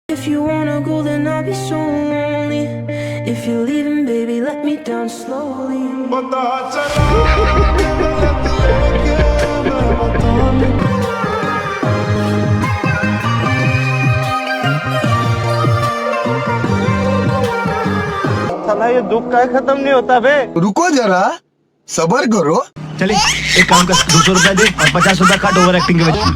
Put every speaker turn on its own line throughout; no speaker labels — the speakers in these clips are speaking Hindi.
If you wanna go, then I'll be so lonely. If you're leaving, baby, let me down slowly.
साला ये दुख का खत्म नहीं होता बे।
रुको जरा, सबर करो।
चले एक काम कर, 200 रुपया दे और 50 रुपया काट ओवर एक्टिंग के वजह।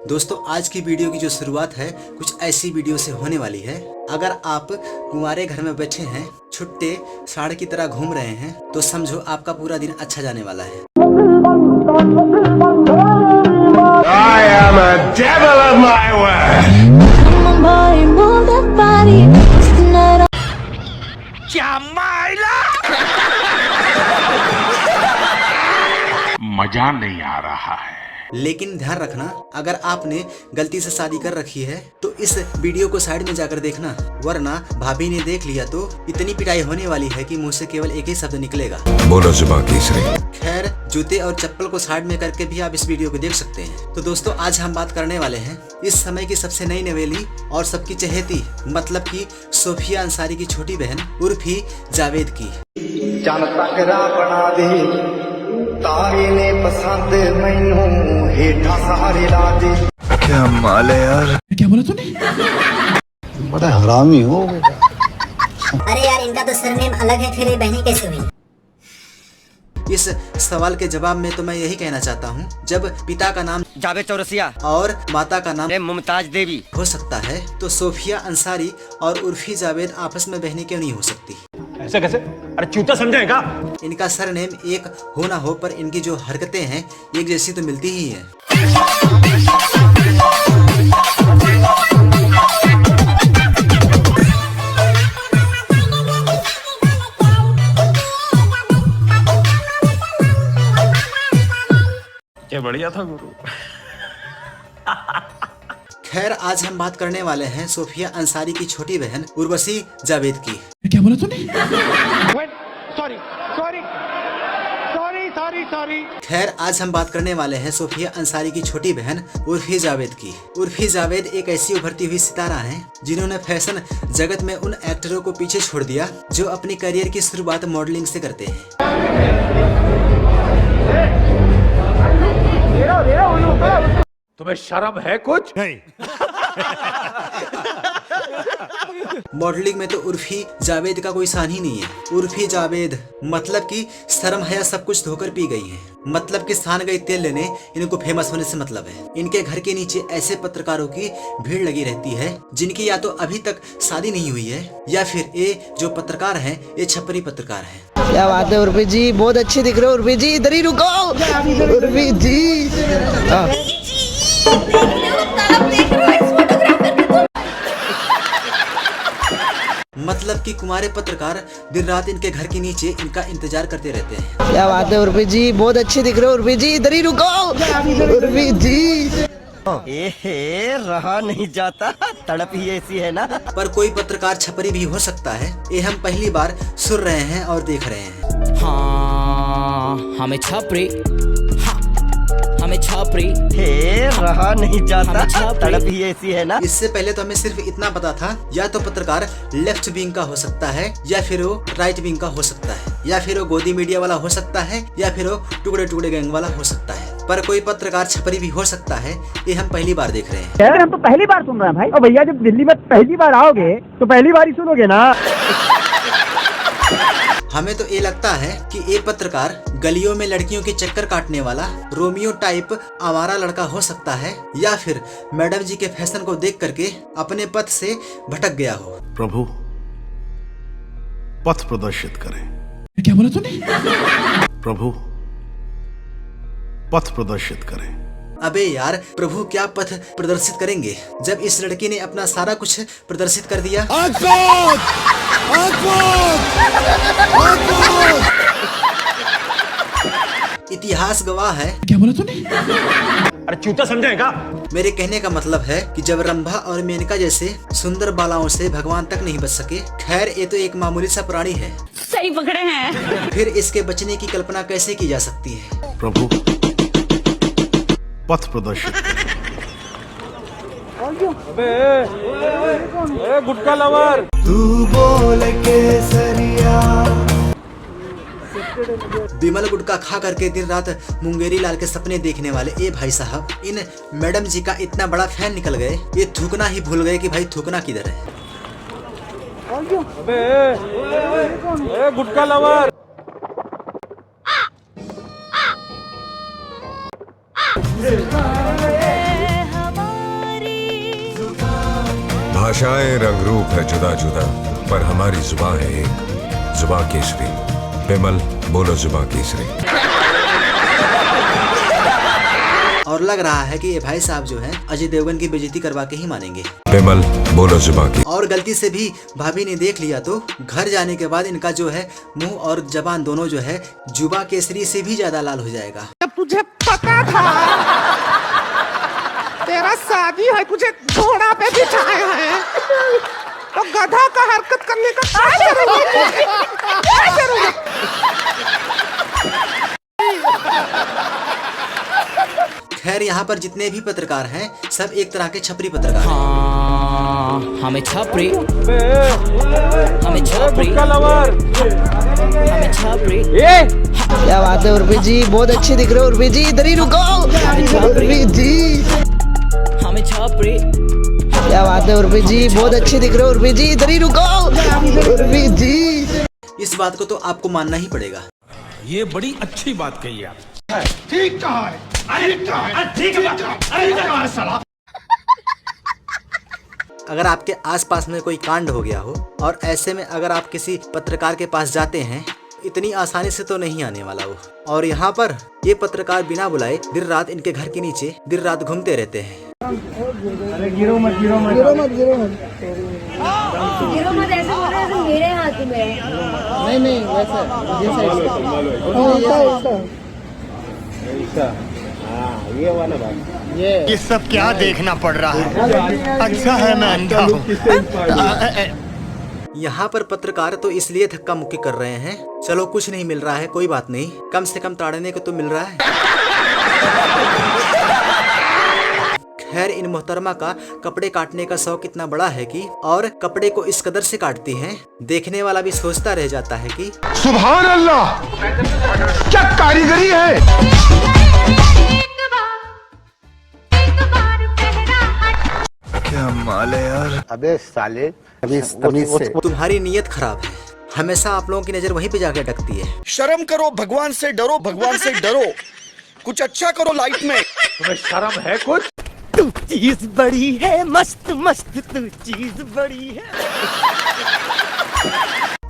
दोस्तों आज की वीडियो की जो शुरुआत है कुछ ऐसी वीडियो से होने वाली है। अगर आप कुंवारे घर में बैठे हैं, छुट्टे साढ़ की तरह घूम रहे हैं, तो समझो आपका पूरा दिन अच्छा जाने वाला है।
I am a devil of my word. क्या मायला?
मजा नहीं आ रहा है।
लेकिन ध्यान रखना, अगर आपने गलती से शादी कर रखी है तो इस वीडियो को साइड में जाकर देखना, वरना भाभी ने देख लिया तो इतनी पिटाई होने वाली है कि मुंह से केवल एक ही शब्द निकलेगा,
बोलो जुबान तीसरी।
खैर, जूते और चप्पल को साइड में करके भी आप इस वीडियो को देख सकते हैं। तो दोस्तों आज हम बात करने वाले हैं इस समय की सबसे नई नवेली और सबकी चहेती, मतलब की सोफिया अंसारी की छोटी बहन उर्फी जावेद की।
बना दे तारे ने पसंद मैनू हेठा सहारे ला दे।
क्या माल है यार।
क्या बोला तूने?
बड़ा हरामी हो।
अरे यार, इनका तो सरनेम अलग है, फिर ये बहनें कैसे हुई?
इस सवाल के जवाब में तो मैं यही कहना चाहता हूँ, जब पिता का नाम
जावेद चौरसिया
और माता का नाम
मुमताज देवी
हो सकता है, तो सोफिया अंसारी और उर्फी जावेद आपस में बहनें क्यों नहीं हो सकती?
ऐसे कैसे? अरे चूता समझेगा?
इनका सरनेम एक हो ना हो, पर इनकी जो हरकतें हैं एक जैसी तो मिलती ही है।
क्या बढ़िया था गुरु।
खैर, आज हम बात करने वाले हैं सोफिया अंसारी की छोटी बहन उर्वशी जावेद की।
क्या बोला तूने?
खैर, आज हम बात करने वाले हैं सोफिया अंसारी की छोटी बहन उर्फी जावेद की। उर्फी जावेद एक ऐसी उभरती हुई सितारा है जिन्होंने फैशन जगत में उन एक्टरों को पीछे छोड़ दिया जो अपनी करियर की शुरुआत मॉडलिंग से करते हैं।
तुम्हें शर्म है कुछ? नहीं।
मॉडलिंग में तो उर्फी जावेद का कोई सान ही नहीं है। उर्फी जावेद मतलब कि शर्म हया सब कुछ धोकर पी गई हैं। मतलब कि स्थान गई तेल लेने, इनको फेमस होने से मतलब है। इनके घर के नीचे ऐसे पत्रकारों की भीड़ लगी रहती है जिनकी या तो अभी तक शादी नहीं हुई है, या फिर ये जो पत्रकार हैं ये छपरी पत्रकार हैं।
क्या बात है उर्फी जी, बहुत अच्छे दिख रहे हो उर्फी जी, इधर ही रुको उर्फी जी।
मतलब कि कुमारे पत्रकार दिन रात इनके घर के नीचे इनका इंतजार करते रहते हैं।
क्या बात है उर्फी जी, बहुत अच्छे दिख रहे हो उर्फी जी, इधर ही रुको उर्फी जी।
रहा नहीं जाता, तड़प ही ऐसी है ना।
पर कोई पत्रकार छपरी भी हो सकता है, ये हम पहली बार सुन रहे हैं और देख रहे हैं।
हाँ, हमें छपरी, हमें छपरी, रहा नहीं जाता, तड़प ही ऐसी है ना।
इससे पहले तो हमें सिर्फ इतना पता था, या तो पत्रकार लेफ्ट विंग का हो सकता है, या फिर वो राइट विंग का हो सकता है, या फिर वो गोदी मीडिया वाला हो सकता है, या फिर वो टुकड़े टुकड़े गैंग वाला हो सकता है। पर कोई पत्रकार छपरी भी हो सकता है, ये हम पहली बार देख रहे हैं।
हम तो पहली बार सुन रहे हैं भाई। और भैया जब दिल्ली में पहली बार आओगे तो पहली बार ही सुनोगे ना।
हमें तो ये लगता है कि ये पत्रकार गलियों में लड़कियों के चक्कर काटने वाला रोमियो टाइप आवारा लड़का हो सकता है, या फिर मैडम जी के फैशन को देख करके अपने पथ से भटक गया हो।
प्रभु पथ प्रदर्शित करें।
क्या बोला तूने?
प्रभु पथ प्रदर्शित करें।
अबे यार, प्रभु क्या पथ प्रदर्शित करेंगे जब इस लड़की ने अपना सारा कुछ प्रदर्शित कर दिया। इतिहास गवाह है।
क्या बोला तूने? अरे चूता समझेगा?
मेरे कहने का मतलब है कि जब रंभा और मेनका जैसे सुंदर बालाओं से भगवान तक नहीं बच सके, खैर ये तो एक मामूली सा प्राणी है।
सही पकड़े हैं।
फिर इसके बचने की कल्पना कैसे की जा सकती है?
प्रभु पथ प्रदर्शित करें।
गुटका लवर।
तू बोल केसरिया।
बिमल गुटखा खा करके दिन रात मुंगेरी लाल के सपने देखने वाले ए भाई साहब इन मैडम जी का इतना बड़ा फैन निकल गए, ये थूकना ही भूल गए कि भाई थूकना किधर है।
गुटका लवर।
भाषाएं रंग रूप है जुदा जुदा, पर हमारी जुबान है एक, जुबां केसरी। बिमल बोलो जुबां केसरी।
और लग रहा है कि ये भाई साहब जो हैं अजय देवगन की बेइज्जती करवा के ही मानेंगे।
बिमल बोलो जुबां केसरी।
और गलती से भी भाभी ने देख लिया तो घर जाने के बाद इनका जो है मुंह और जबान दोनों जो है जुबां केसरी से भी ज्यादा लाल हो जाएगा।
तुझे पता था तेरा शादी है, तुझे घोड़ा पे बिठाया है तो गधा का हरकत करने का क्या करोगे?
खैर यहाँ पर जितने भी पत्रकार हैं सब एक तरह के छपरी पत्रकार हैं।
हाँ, हमें छपरी, हमें छपरी, हमें छपरी।
क्या बात है उर्वी जी, बहुत अच्छे दिख रहे हो उर्वी जी, इधर ही रुको उर्वी जी।
हमें छपरी।
क्या बात है उर्वी जी, बहुत अच्छे दिख रहे हो उर्वी जी, इधर ही रुको उर्वी जी।
इस बात को तो आपको मानना ही पड़ेगा।
ये बड़ी अच्छी बात कही आप।
अगर आपके आसपास में कोई कांड हो गया हो और ऐसे में अगर आप किसी पत्रकार के पास जाते हैं, इतनी आसानी से तो नहीं आने वाला वो। और यहाँ पर ये पत्रकार बिना बुलाए दिन रात इनके घर के नीचे दिन रात घूमते रहते हैं।
अरे गिरो मत, गिरो मत, गिरो मत, गिरो मत,
गिरो मत ऐसे बोल रहे हो, मेरे हाथ में।
नहीं वैसा ये वाला बात।
ये सब क्या देखना पड़ रहा है? अच्छा है मैं अंधा हूँ।
यहाँ पर पत्रकार तो इसलिए धक्का मुक्की कर रहे हैं, चलो कुछ नहीं मिल रहा है कोई बात नहीं, कम से कम ताड़ने को तो मिल रहा है। खैर इन मोहतरमा का कपड़े काटने का शौक इतना बड़ा है कि और कपड़े को इस कदर से काटती हैं, देखने वाला भी सोचता रह जाता है कि
सुभान अल्लाह, क्या कारीगरी है।
क्या माल है यार।
अबे साले, अभी तमीज से।
तुम्हारी नीयत खराब है, हमेशा आप लोगों की नजर वहीं पे जाके अटकती है।
शर्म करो, भगवान से डरो, भगवान से डरो, कुछ अच्छा करो लाइफ में।
तुम्हें शर्म है कुछ?
तू चीज बड़ी है, मस्त मस्त तू चीज बड़ी है।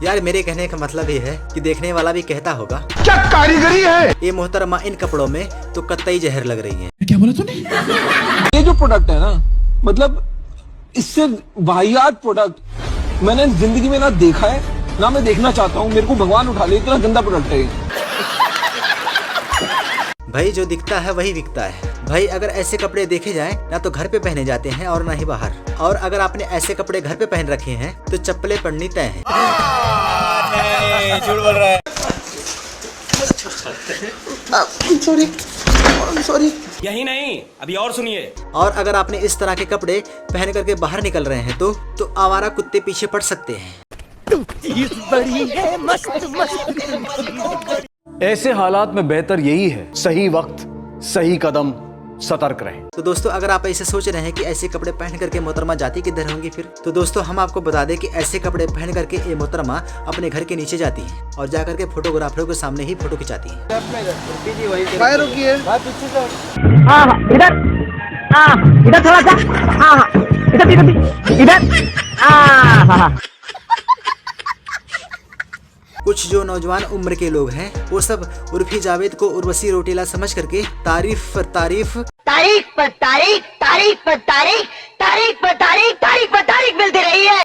यार मेरे कहने का मतलब ये है कि देखने वाला भी कहता होगा
क्या कारीगरी है।
ये मोहतरमा इन कपड़ों में तो कतई जहर लग रही है।
क्या बोला तूने?
ये जो प्रोडक्ट है ना, मतलब इससे वाहियात प्रोडक्ट मैंने जिंदगी में ना देखा है ना मैं देखना चाहता हूँ। मेरे को भगवान उठा ले, इतना गंदा प्रोडक्ट है ये।
भाई जो दिखता है वही बिकता है भाई। अगर ऐसे कपड़े देखे जाएं ना तो घर पे पहने जाते हैं और ना ही बाहर। और अगर आपने ऐसे कपड़े घर पे पहन रखे हैं तो चप्पलें पड़नी तय है।
झूठ बोल रहा है।
सॉरी।
यही नहीं, अभी और सुनिए।
और अगर आपने इस तरह के कपड़े पहन करके बाहर निकल रहे हैं तो आवारा कुत्ते पीछे पड़ सकते हैं।
चीज बड़ी है, मस्त मस्त।
ऐसे हालात में बेहतर यही है सही वक्त सही कदम, सतर्क रहें।
तो दोस्तों अगर आप ऐसे सोच रहे हैं कि ऐसे कपड़े पहन करके मोहतरमा जाती किधर होंगी फिर, तो दोस्तों हम आपको बता दें कि ऐसे कपड़े पहन करके ये मोहतरमा अपने घर के नीचे जाती हैं और जाकर के फोटोग्राफरों के सामने ही फोटो खिंचाती हैं।
रुकिए।
हाँ इधर, हाँ इधर थोड़ा सा, हाँ इधर, हाँ।
कुछ जो नौजवान उम्र के लोग हैं वो सब उर्फी जावेद को उर्वशी रोटेला समझ करके तारीफ पर तारीफ,
तारीख पर तारीख, तारीख पर तारीख, तारीख पर तारीख, तारीख पर तारीख मिलती रही है।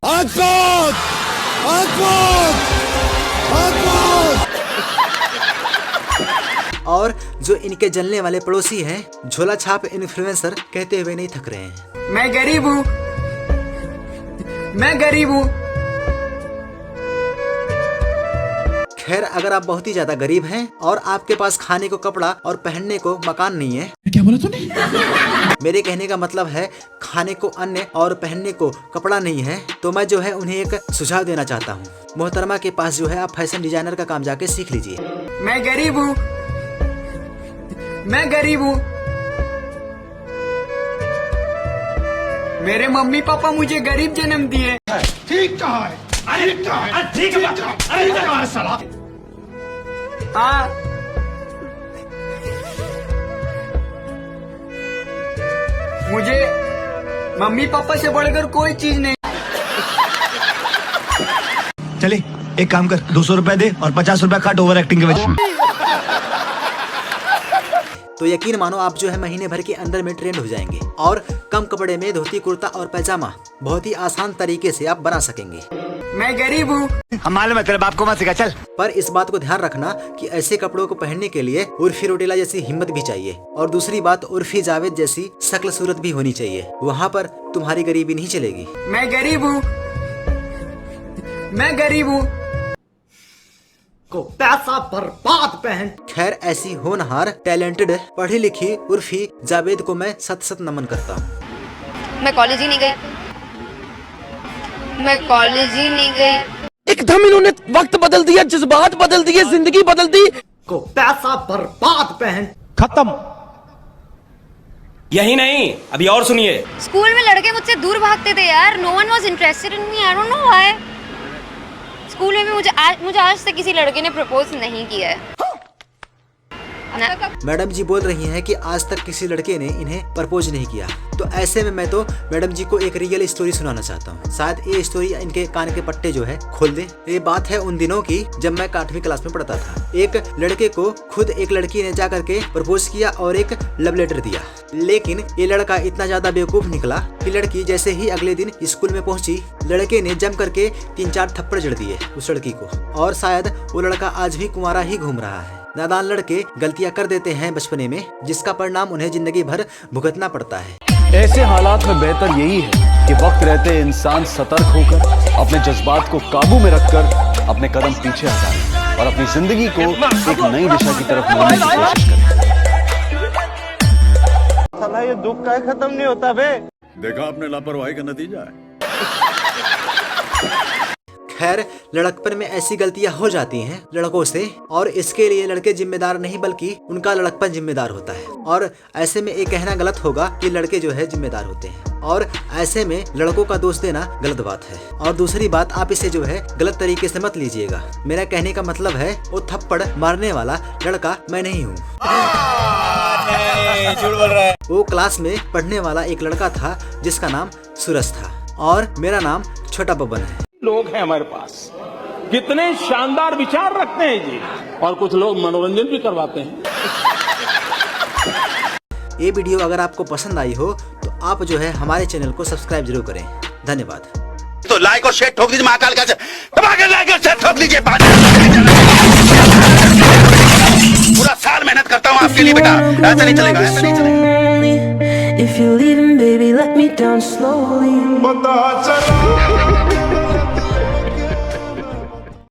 और जो इनके जलने वाले पड़ोसी हैं झोला छाप इन्फ्लुएंसर कहते हुए नहीं थक रहे हैं,
मैं गरीब हूँ, मैं गरीब हूँ।
खैर, अगर आप बहुत ही ज्यादा गरीब हैं और आपके पास खाने को कपड़ा और पहनने को मकान नहीं है,
क्या बोला तूने?
मेरे कहने का मतलब है खाने को अन्न और पहनने को कपड़ा नहीं है, तो मैं जो है उन्हें एक सुझाव देना चाहता हूँ। मोहतरमा के पास जो है आप फैशन डिजाइनर का काम जाके सीख लीजिए।
मैं गरीब हूँ, मैं गरीब हूँ। मेरे मम्मी पापा मुझे गरीब जन्म दिए।
ठीक कहा है, अरे कहा है, ठीक है, अरे कहा है साला।
हाँ, मुझे मम्मी पापा से बढ़कर कोई चीज नहीं।
चले एक काम कर, 200 रुपए दे और 50 रुपए काट ओवर एक्टिंग के वजह।
तो यकीन मानो आप जो है महीने भर के अंदर में ट्रेंड हो जाएंगे और कम कपड़े में धोती कुर्ता और पैजामा बहुत ही आसान तरीके से आप बना सकेंगे।
मैं गरीब हूँ।
हम मालूम है, तेरे बाप को मत सिखा, चल।
पर इस बात को ध्यान रखना कि ऐसे कपड़ों को पहनने के लिए उर्फी रोटेला जैसी हिम्मत भी चाहिए, और दूसरी बात उर्फी जावेद जैसी शक्ल सूरत भी होनी चाहिए। वहाँ पर तुम्हारी गरीबी नहीं चलेगी।
मैं गरीब हूँ, मैं गरीब हूँ। को पैसा बर्बाद पहन।
खैर, ऐसी होनहार टैलेंटेड पढ़ी लिखी उर्फी जावेद को मैं सत सत नमन करता हूँ।
मैं कॉलेज ही नहीं गई, मैं कॉलेज ही नहीं गई।
एकदम इन्होंने वक्त बदल दिया, जज्बात बदल दिए, जिंदगी बदल दी।
को पैसा बर्बाद पहन।
खत्म। यही नहीं, अभी और सुनिए।
स्कूल में लड़के मुझसे दूर भागते थे यार। No one was interested in me, I don't know why. School में भी मुझे आज तक किसी लड़के ने प्रपोज नहीं किया है।
मैडम जी बोल रही हैं कि आज तक किसी लड़के ने इन्हें प्रपोज नहीं किया। तो ऐसे में मैं तो मैडम जी को एक रियल स्टोरी सुनाना चाहता हूँ। शायद ये स्टोरी इनके कान के पट्टे जो है खोल दे। ये बात है उन दिनों की जब मैं 8वीं क्लास में पढ़ता था। एक लड़के को खुद एक लड़की ने जा करके प्रपोज किया और एक लव लेटर दिया, लेकिन ये लड़का इतना ज्यादा बेवकूफ निकला कि लड़की जैसे ही अगले दिन स्कूल में पहुंची, लड़के ने जम करके 3-4 थप्पड़ जड़ दिए उस लड़की को। और शायद वो लड़का आज भी कुंवारा ही घूम रहा है। नादान लड़के गलतियां कर देते हैं बचपने में, जिसका परिणाम उन्हें जिंदगी भर भुगतना पड़ता है।
ऐसे हालात में बेहतर यही है कि वक्त रहते इंसान सतर्क होकर अपने जज्बात को काबू में रखकर अपने कदम पीछे हटाए और अपनी जिंदगी को एक नई दिशा की तरफ मोड़ने की कोशिश करे।
साला ये दुख का खत्म नहीं होता बे।
देखा आपने लापरवाही का नतीजा है।
खैर, लड़कपन में ऐसी गलतियां हो जाती हैं लड़कों से, और इसके लिए लड़के जिम्मेदार नहीं बल्कि उनका लड़कपन जिम्मेदार होता है। और ऐसे में ये कहना गलत होगा कि लड़के जो है जिम्मेदार होते हैं, और ऐसे में लड़कों का दोष देना गलत बात है। और दूसरी बात, आप इसे जो है गलत तरीके से मत लीजिएगा। मेरा कहने का मतलब है वो थप्पड़ मारने वाला लड़का मैं नहीं हूँ। वो क्लास में पढ़ने वाला एक लड़का था जिसका नाम सूरज था, और मेरा नाम छोटा बबन है।
लोग हैं हमारे पास, कितने शानदार विचार रखते हैं जी, और कुछ लोग मनोरंजन भी करवाते हैं।
ये वीडियो अगर आपको पसंद आई हो तो आप जो है हमारे चैनल को सब्सक्राइब जरूर करें। धन्यवाद।
तो लाइक और शेयर ठोक दीजिए, महाकाल का लाइक और शेयर ठोक दीजिए। पूरा साल मेहनत करता हूँ आपके लिए बेटा, ऐसा नहीं चलेगा, ऐसा नहीं चलेगा।
If you're leaving, baby, let me down slowly.